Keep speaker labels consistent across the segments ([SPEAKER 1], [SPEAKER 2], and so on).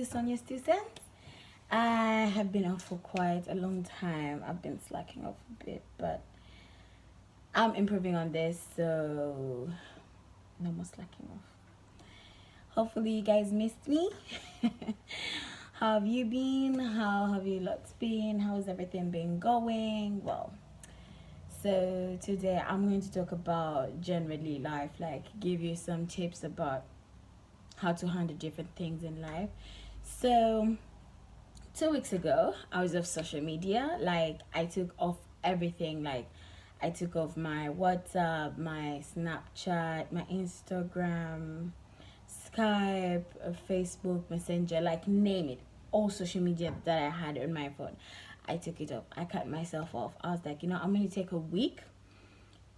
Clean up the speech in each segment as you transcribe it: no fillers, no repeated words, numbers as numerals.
[SPEAKER 1] is Sonia's 2 cents. I have been off for quite a long time. I've been slacking off a bit, but I'm improving on this, so no more slacking off. Hopefully, you guys missed me. How have you been? How have you lots been? How's everything been going? Well, so today I'm going to talk about generally life, like give you some tips about how to handle different things in life. So 2 weeks ago, I was off social media. Like, I took off everything. Like, I took off my WhatsApp, my Snapchat, my Instagram, Skype, Facebook, Messenger, like, name it. All social media that I had on my phone, I took it off. I cut myself off. I was like, I'm going to take a week,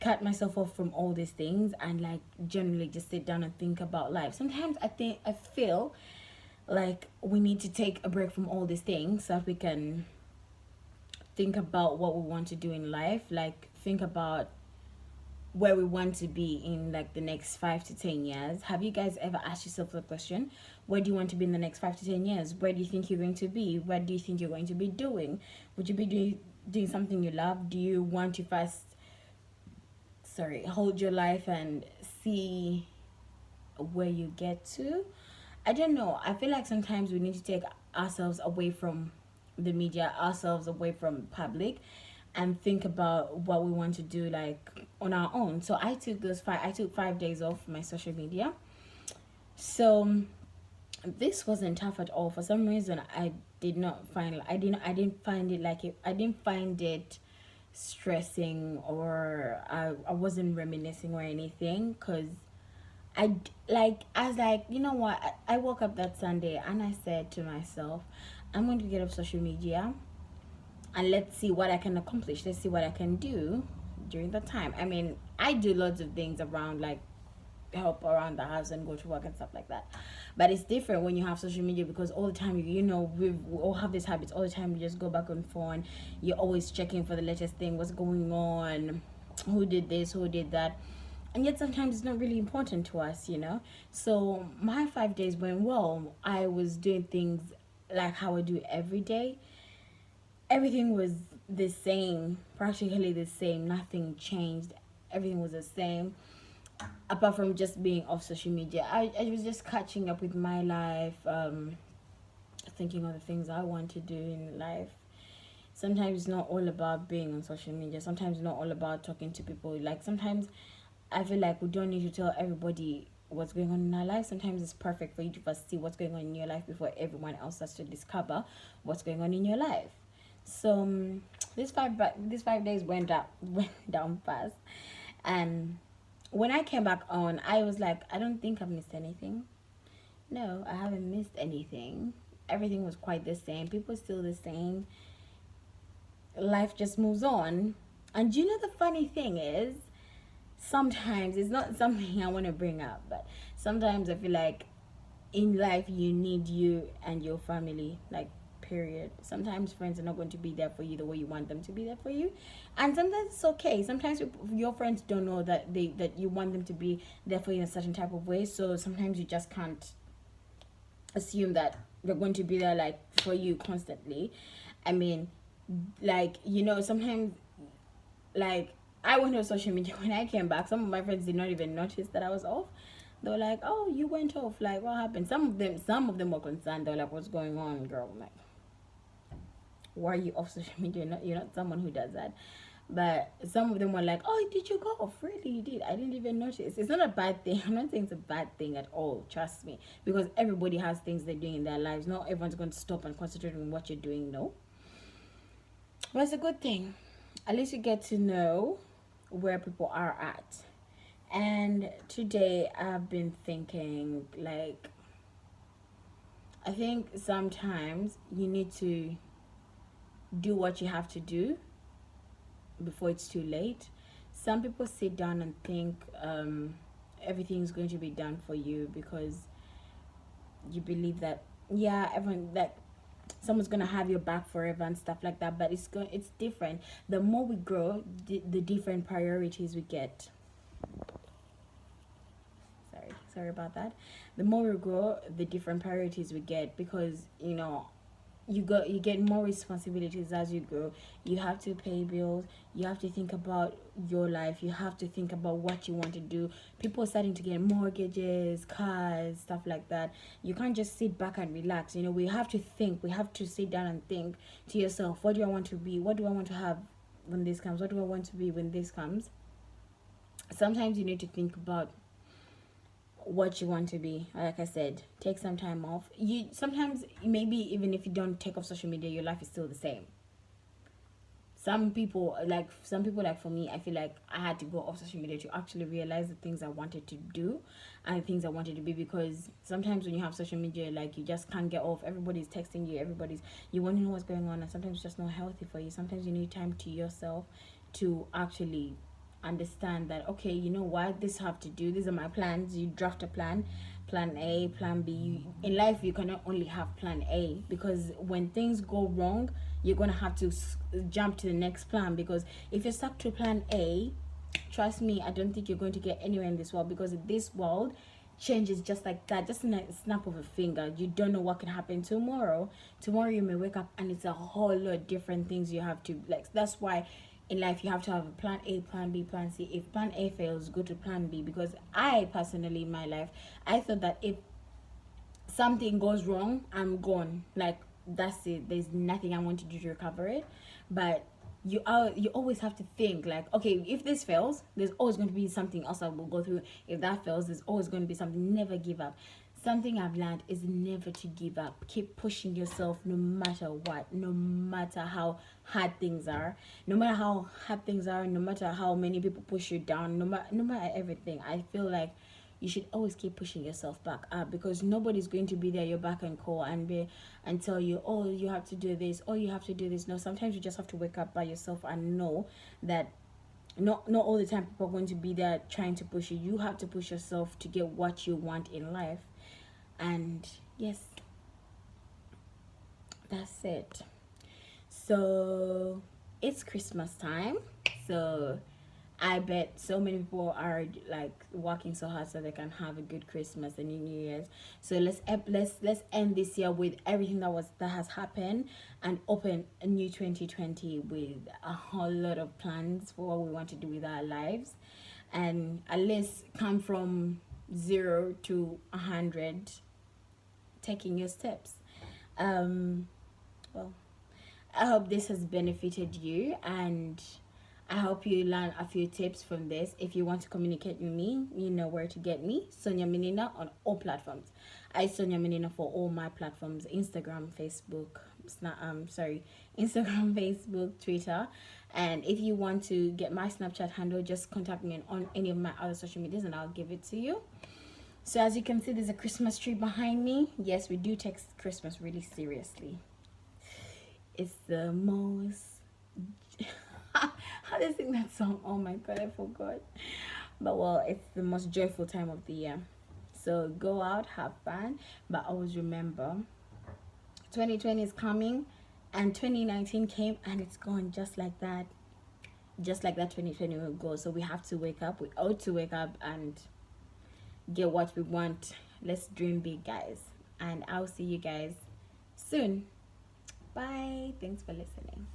[SPEAKER 1] cut myself off from all these things, and, like, generally just sit down and think about life. Sometimes I feel like we need to take a break from all these things so that we can think about what we want to do in life, like think about where we want to be in like the next 5 to 10 years. Have you guys ever asked yourself the question, where do you want to be in the next 5 to 10 years? Where do you think you're going to be? What do you think you're going to be doing? Would you be doing something you love? Do you want to hold your life and see where you get to? I don't know. I feel like sometimes we need to take ourselves away from the media, ourselves away from public, and think about what we want to do like on our own. So I took 5 days off my social media. So this wasn't tough at all. For some reason, I didn't find it like I didn't find it stressing, or I wasn't reminiscing or anything, because I was like, you know what? I woke up that Sunday and I said to myself, I'm going to get off social media and let's see what I can accomplish. Let's see what I can do during the time. I mean, I do lots of things around, like help around the house and go to work and stuff like that. But it's different when you have social media, because all the time, we all have these habits. All the time you just go back on phone. You're always checking for the latest thing, what's going on, who did this, who did that. And yet sometimes it's not really important to us. So my 5 days went well. I was doing things like how I do every day. Everything was the same, practically the same. Nothing changed. Everything was the same, apart from just being off social media. I was just catching up with my life, thinking of the things I want to do in life. Sometimes it's not all about being on social media. Sometimes it's not all about talking to people. Like, sometimes I feel like we don't need to tell everybody what's going on in our life. Sometimes it's perfect for you to first see what's going on in your life before everyone else has to discover what's going on in your life. So these 5 days went down fast, and when I came back on, I was like, I don't think I've missed anything. No, I haven't missed anything. Everything was quite the same. People still the same. Life just moves on. And the funny thing is, sometimes it's not something I want to bring up, but sometimes I feel like in life you need you and your family, like, period. Sometimes friends are not going to be there for you the way you want them to be there for you, and sometimes it's okay. Sometimes your friends don't know that you want them to be there for you in a certain type of way, so sometimes you just can't assume that they're going to be there like for you constantly. I mean, like, sometimes, like, I went on social media. When I came back, some of my friends did not even notice that I was off. They were like, "Oh, you went off. Like, what happened?" Some of them were concerned. They were like, "What's going on, girl?" I'm like, why are you off social media? You're not someone who does that. But some of them were like, "Oh, did you go off? Really, you did? I didn't even notice." It's not a bad thing. I'm not saying it's a bad thing at all. Trust me, because everybody has things they're doing in their lives. Not everyone's going to stop and concentrate on what you're doing. No, but it's a good thing. At least you get to know where people are at. And today I've been thinking, like, I think sometimes you need to do what you have to do before it's too late. Some people sit down and think everything's going to be done for you because you believe that, yeah, everyone, like, someone's gonna have your back forever and stuff like that. But it's different. The more we grow, the different priorities we get. Sorry. Sorry about that. The more we grow, the different priorities we get, because you get more responsibilities as you grow. You have to pay bills, you have to think about your life, you have to think about what you want to do. People are starting to get mortgages, cars, stuff like that. You can't just sit back and relax. We have to think, we have to sit down and think to yourself, what do I want to be, what do I want to have when this comes, what do I want to be when this comes. Sometimes you need to think about what you want to be. Like I said, take some time off. You sometimes, maybe even if you don't take off social media, your life is still the same. Some people like for me, I feel like I had to go off social media to actually realize the things I wanted to do and the things I wanted to be, because sometimes when you have social media, like, you just can't get off. Everybody's texting you, you want to know what's going on, and sometimes it's just not healthy for you. Sometimes you need time to yourself to actually understand that, okay, you know what, this have to do, these are my plans. You draft a plan A, plan B. In life, you cannot only have plan A, because when things go wrong, you're gonna have to jump to the next plan, because if you're stuck to plan A, trust me, I don't think you're going to get anywhere in this world, because this world changes just like that, just in a snap of a finger. You don't know what can happen tomorrow. You may wake up and it's a whole lot of different things you have to, like, that's why in life you have to have a plan A, plan B, plan C. If plan A fails, go to plan B, because I personally, in my life, I thought that if something goes wrong, I'm gone, like, that's it, there's nothing I want to do to recover it. But you always have to think, like, okay, if this fails, there's always going to be something else I will go through. If that fails, there's always going to be something. Never give up. Something I've learned is never to give up. Keep pushing yourself, no matter what, no matter how hard things are, no matter how many people push you down, no matter everything. I feel like you should always keep pushing yourself back up, because nobody's going to be there your back and call and tell you, oh, you have to do this, oh, you have to do this. No, sometimes you just have to wake up by yourself and know that not all the time people are going to be there trying to push you. You have to push yourself to get what you want in life. And yes, that's it. So it's Christmas time, so I bet so many people are like working so hard so they can have a good Christmas and New Year's. So let's end this year with everything that has happened, and open a new 2020 with a whole lot of plans for what we want to do with our lives, and at least come from 0 to 100, taking your steps. Well, I hope this has benefited you, and I hope you learn a few tips from this. If you want to communicate with me, you know where to get me. Sonia Menina on all platforms. Sonia Menina for all my platforms: Instagram, Facebook, Instagram, Facebook, Twitter. And if you want to get my Snapchat handle, just contact me on any of my other social medias and I'll give it to you. So as you can see, there's a Christmas tree behind me. Yes, we do take Christmas really seriously. It's the most... How do you sing that song? Oh my god, I forgot. But well, it's the most joyful time of the year. So go out, have fun, but always remember 2020 is coming, and 2019 came and it's gone just like that. Just like that, 2020 will go. So we have to wake up. We ought to wake up and get what we want. Let's dream big, guys. And I'll see you guys soon. Bye. Thanks for listening.